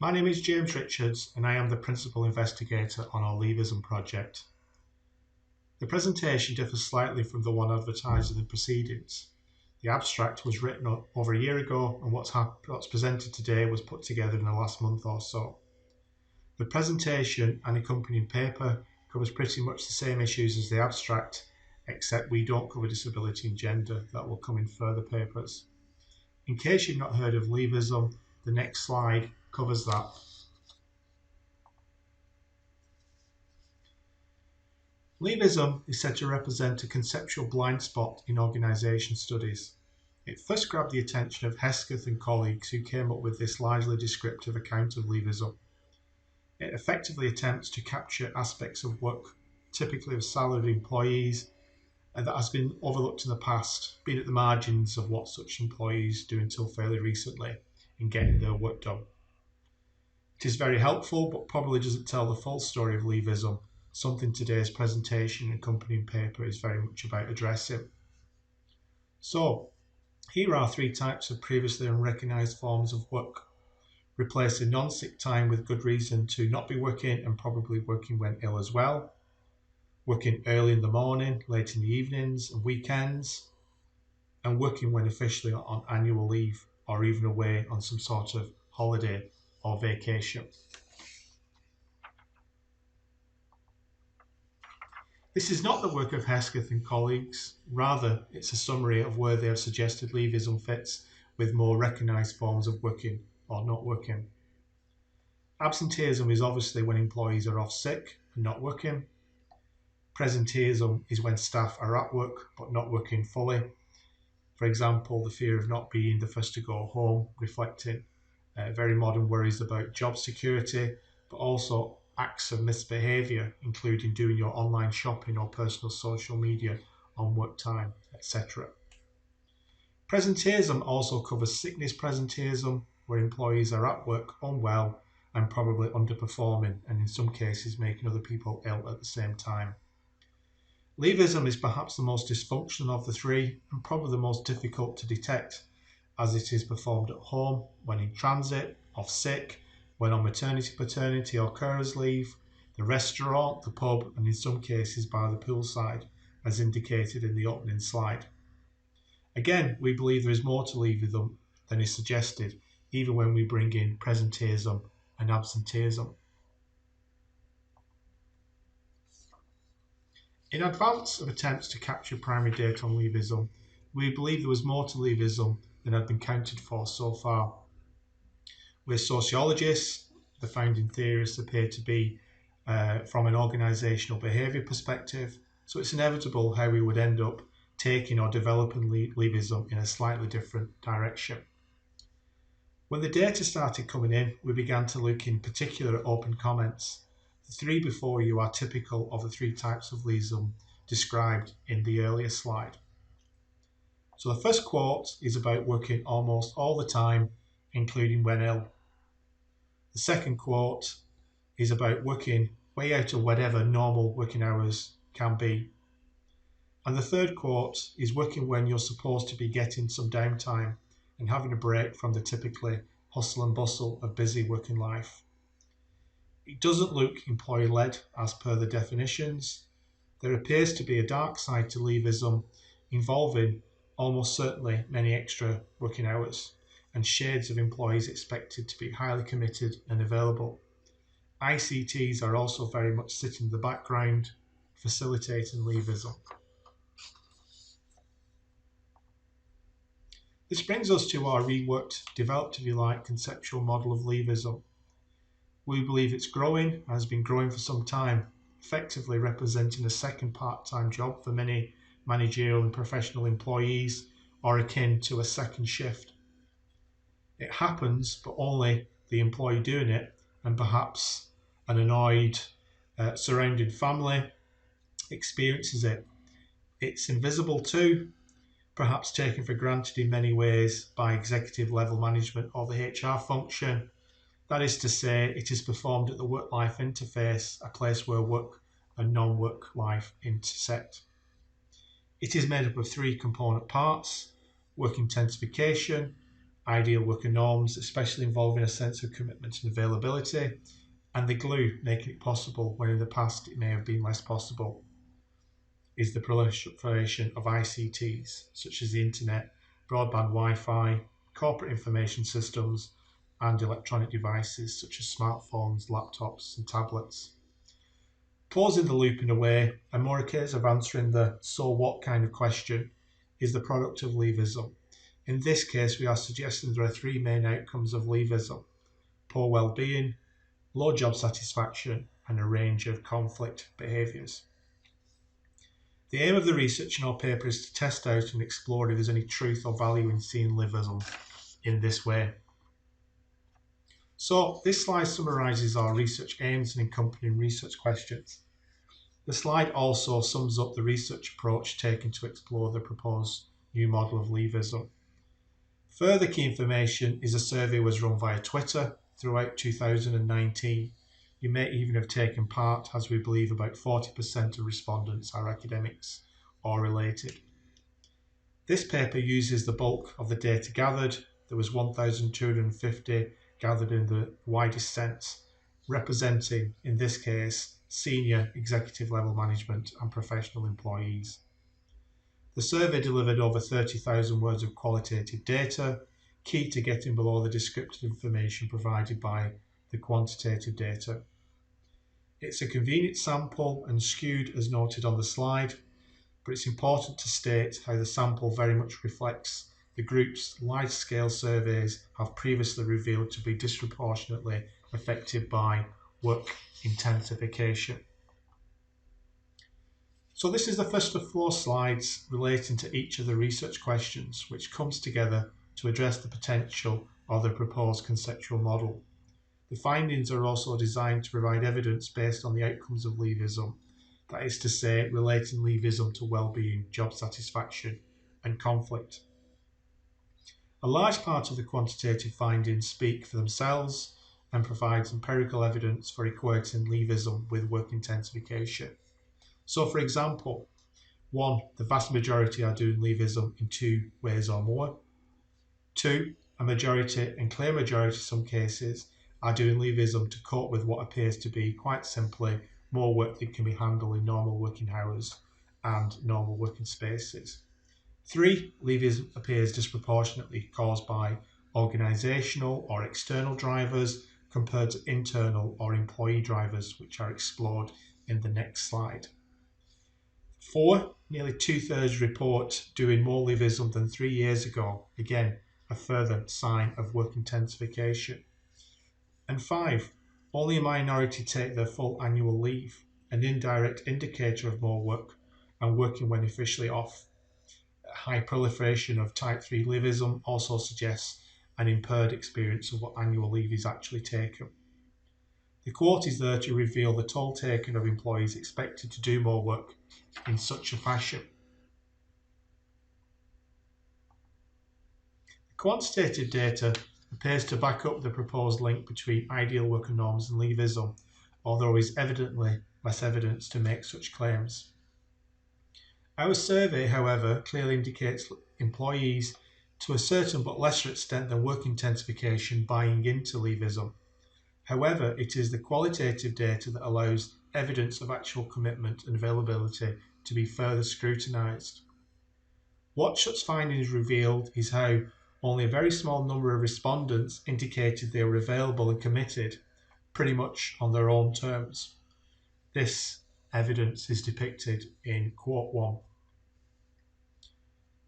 My name is James Richards and I am the Principal Investigator on our leaveism project. The presentation differs slightly from the one advertised in the proceedings. The abstract was written over a year ago and what's presented today was put together in the last month or so. The presentation and accompanying paper covers pretty much the same issues as the abstract, except we don't cover disability and gender. That will come in further papers. In case you've not heard of leaveism, the next slide covers that. Leaveism is said to represent a conceptual blind spot in organisation studies. It first grabbed the attention of Hesketh and colleagues who came up with this largely descriptive account of leaveism. It effectively attempts to capture aspects of work, typically of salaried employees, and that has been overlooked in the past, being at the margins of what such employees do until fairly recently in getting their work done. It is very helpful, but probably doesn't tell the full story of leaveism, something today's presentation and accompanying paper is very much about addressing. So, here are three types of previously unrecognised forms of work, replacing non-sick time with good reason to not be working and probably working when ill as well, working early in the morning, late in the evenings and weekends, and working when officially on annual leave or even away on some sort of holiday or vacation. This is not the work of Hesketh and colleagues, rather it's a summary of where they have suggested leaveism fits with more recognised forms of working or not working. Absenteeism is obviously when employees are off sick and not working. Presenteeism is when staff are at work but not working fully. For example, the fear of not being the first to go home, reflecting very modern worries about job security, but also acts of misbehaviour, including doing your online shopping or personal social media on work time, etc. Presenteeism also covers sickness presenteeism, where employees are at work unwell and probably underperforming, and in some cases making other people ill at the same time. Leaveism is perhaps the most dysfunctional of the three and probably the most difficult to detect, as it is performed at home, when in transit, off sick, when on maternity, paternity or carers leave, the restaurant, the pub, and in some cases by the poolside, as indicated in the opening slide. Again, we believe there is more to leaveism than is suggested, even when we bring in presenteeism and absenteeism. In advance of attempts to capture primary data on leaveism, we believe there was more to leaveism than had been counted for so far. We're sociologists. The founding theorists appear to be from an organisational behaviour perspective, so it's inevitable how we would end up taking or developing leaveism in a slightly different direction. When the data started coming in, we began to look in particular at open comments. The three before you are typical of the three types of leaveism described in the earlier slide. So the first quote is about working almost all the time, including when ill. The second quote is about working way out of whatever normal working hours can be. And the third quote is working when you're supposed to be getting some downtime and having a break from the typically hustle and bustle of busy working life. It doesn't look employee-led as per the definitions. There appears to be a dark side to leaveism involving almost certainly many extra working hours and shades of employees expected to be highly committed and available. ICTs are also very much sitting in the background, facilitating leaveism. This brings us to our reworked, developed if you like, conceptual model of leaveism. We believe it's growing and has been growing for some time, effectively representing a second part-time job for many managerial and professional employees, or akin to a second shift. It happens, but only the employee doing it and perhaps an annoyed surrounding family experiences it. It's invisible too, perhaps taken for granted in many ways by executive level management or the HR function. That is to say, it is performed at the work-life interface, a place where work and non-work life intersect. It is made up of three component parts: work intensification, ideal worker norms, especially involving a sense of commitment and availability, and the glue making it possible when in the past it may have been less possible, is the proliferation of ICTs, such as the internet, broadband Wi-Fi, corporate information systems, and electronic devices such as smartphones, laptops, and tablets. Closing the loop in a way, and more a case of answering the so what kind of question, is the product of leaveism. In this case, we are suggesting there are three main outcomes of leaveism: poor well-being, low job satisfaction, and a range of conflict behaviours. The aim of the research in our paper is to test out and explore if there's any truth or value in seeing leaveism in this way. So this slide summarises our research aims and accompanying research questions. The slide also sums up the research approach taken to explore the proposed new model of leaveism. Further key information is a survey was run via Twitter throughout 2019. You may even have taken part, as we believe about 40% of respondents are academics or related. This paper uses the bulk of the data gathered. There was 1,250 gathered in the widest sense, representing, in this case, senior executive level management and professional employees. The survey delivered over 30,000 words of qualitative data, key to getting below the descriptive information provided by the quantitative data. It's a convenient sample and skewed as noted on the slide, but it's important to state how the sample very much reflects the group's large-scale surveys have previously revealed to be disproportionately affected by work intensification. So this is the first of 4 slides relating to each of the research questions, which comes together to address the potential of the proposed conceptual model. The findings are also designed to provide evidence based on the outcomes of leaveism, that is to say, relating leaveism to well-being, job satisfaction, and conflict. A large part of the quantitative findings speak for themselves and provides empirical evidence for equating leaveism with work intensification. So, for example, 1. The vast majority are doing leaveism in 2 ways or more. 2. A majority, and clear majority in some cases, are doing leaveism to cope with what appears to be, quite simply, more work that can be handled in normal working hours and normal working spaces. 3. Leaveism appears disproportionately caused by organisational or external drivers compared to internal or employee drivers, which are explored in the next slide. 4. Nearly 2/3 report doing more leaveism than 3 years ago, again a further sign of work intensification. And 5. Only a minority take their full annual leave, an indirect indicator of more work and working when officially off. High proliferation of type 3 leaveism also suggests an impaired experience of what annual leave is actually taken. The quote is there to reveal the toll taken of employees expected to do more work in such a fashion. The quantitative data appears to back up the proposed link between ideal worker norms and leaveism, although there is evidently less evidence to make such claims. Our survey, however, clearly indicates employees, to a certain but lesser extent than work intensification, buying into leaveism. However, it is the qualitative data that allows evidence of actual commitment and availability to be further scrutinised. What such findings revealed is how only a very small number of respondents indicated they were available and committed, pretty much on their own terms. This evidence is depicted in quote 1.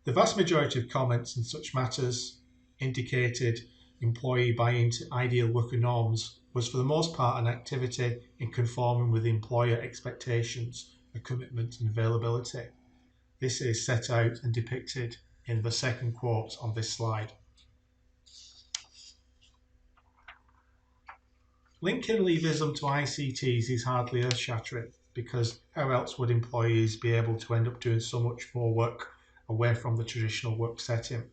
The vast majority of comments in such matters indicated employee buy-in to ideal worker norms was for the most part an activity in conforming with employer expectations of commitment and availability. This is set out and depicted in the second quote on this slide. Linking leaveism to ICTs is hardly earth-shattering, because how else would employees be able to end up doing so much more work away from the traditional work setting?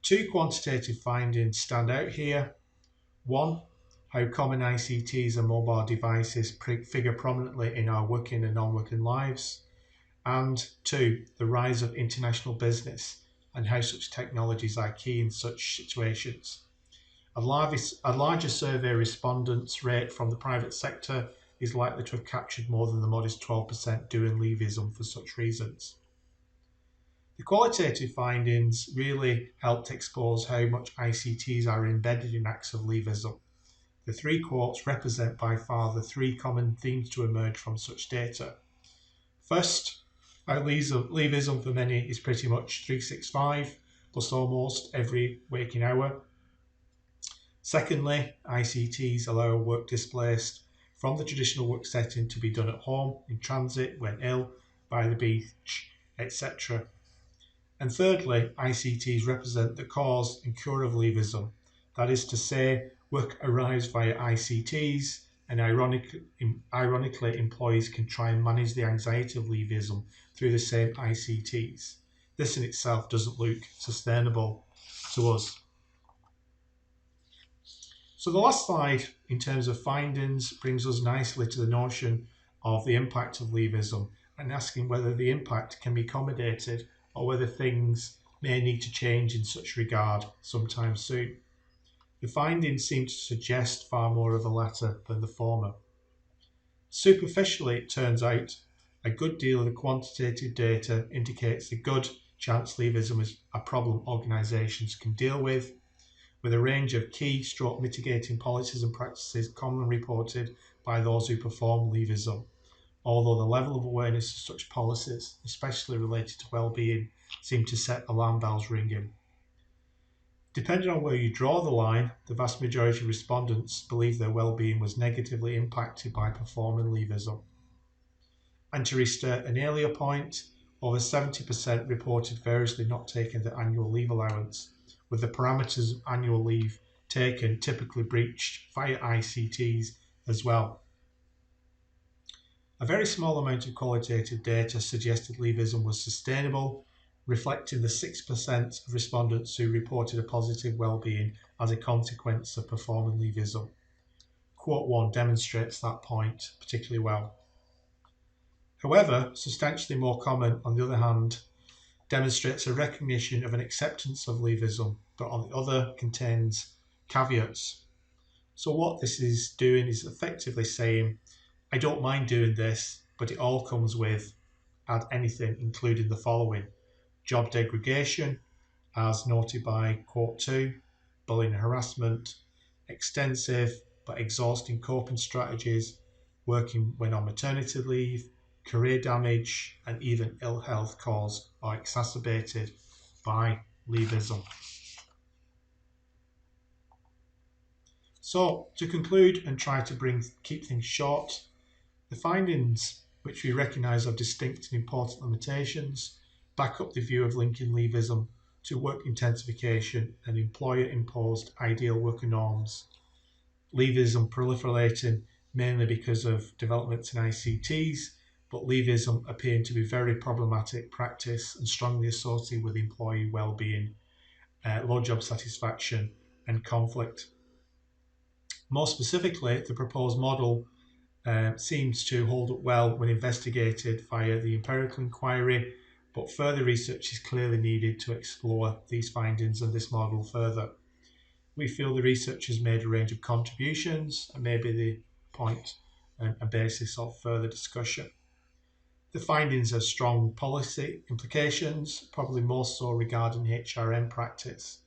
2 quantitative findings stand out here. 1. How common ICTs and mobile devices figure prominently in our working and non-working lives. And 2. The rise of international business, and how such technologies are key in such situations. A larger survey respondents rate from the private sector is likely to have captured more than the modest 12% doing leaveism for such reasons. The qualitative findings really helped expose how much ICTs are embedded in acts of leaveism. The three quotes represent by far the three common themes to emerge from such data. First, leaveism for many is pretty much 365 plus almost every waking hour. Secondly, ICTs allow work displaced from the traditional work setting to be done at home, in transit, when ill, by the beach, etc. And thirdly, ICTs represent the cause and cure of leaveism. That is to say, work arrives via ICTs, and ironically, employees can try and manage the anxiety of leaveism through the same ICTs. This in itself doesn't look sustainable to us. So the last slide, in terms of findings, brings us nicely to the notion of the impact of leaveism and asking whether the impact can be accommodated or whether things may need to change in such regard sometime soon. The findings seem to suggest far more of the latter than the former. Superficially, it turns out a good deal of the quantitative data indicates a good chance leaveism is a problem organisations can deal with a range of key stroke mitigating policies and practices commonly reported by those who perform leaveism, although the level of awareness of such policies, especially related to well-being, seem to set alarm bells ringing. Depending on where you draw the line, the vast majority of respondents believe their well-being was negatively impacted by performing leaveism. And to restate an earlier point, over 70% reported variously not taking their annual leave allowance, with the parameters of annual leave taken typically breached via ICTs as well. A very small amount of qualitative data suggested leaveism was sustainable, reflecting the 6% of respondents who reported a positive well-being as a consequence of performing leaveism. Quote 1 demonstrates that point particularly well. However, substantially more common, on the other hand, demonstrates a recognition of an acceptance of leaveism, but on the other contains caveats. So what this is doing is effectively saying, I don't mind doing this, but it all comes with, add anything, including the following: job degradation, as noted by quote 2, bullying and harassment, extensive but exhausting coping strategies, working when on maternity leave, career damage, and even ill health caused or exacerbated by leaveism. So, to conclude and try to keep things short, the findings, which we recognise are distinct and important limitations, back up the view of linking leaveism to work intensification and employer-imposed ideal worker norms. Leaveism proliferating mainly because of developments in ICTs, but leaveism appearing to be very problematic practice and strongly associated with employee well-being, low job satisfaction and conflict. More specifically, the proposed model seems to hold up well when investigated via the empirical inquiry, but further research is clearly needed to explore these findings and this model further. We feel the research has made a range of contributions and may be the point and a basis of further discussion. The findings have strong policy implications, probably more so regarding HRM practice.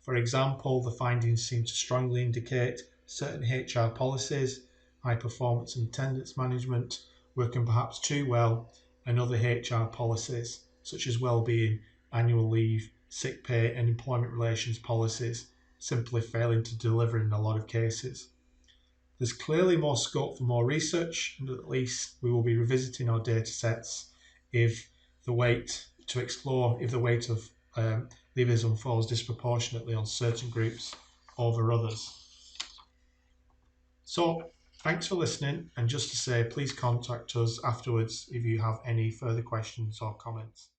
For example, the findings seem to strongly indicate certain HR policies, high performance and attendance management, working perhaps too well, and other HR policies, such as well-being, annual leave, sick pay and employment relations policies, simply failing to deliver in a lot of cases. There's clearly more scope for more research, and at least we will be revisiting our data sets if the weight of leaveism falls disproportionately on certain groups over others. So, thanks for listening, and just to say, please contact us afterwards if you have any further questions or comments.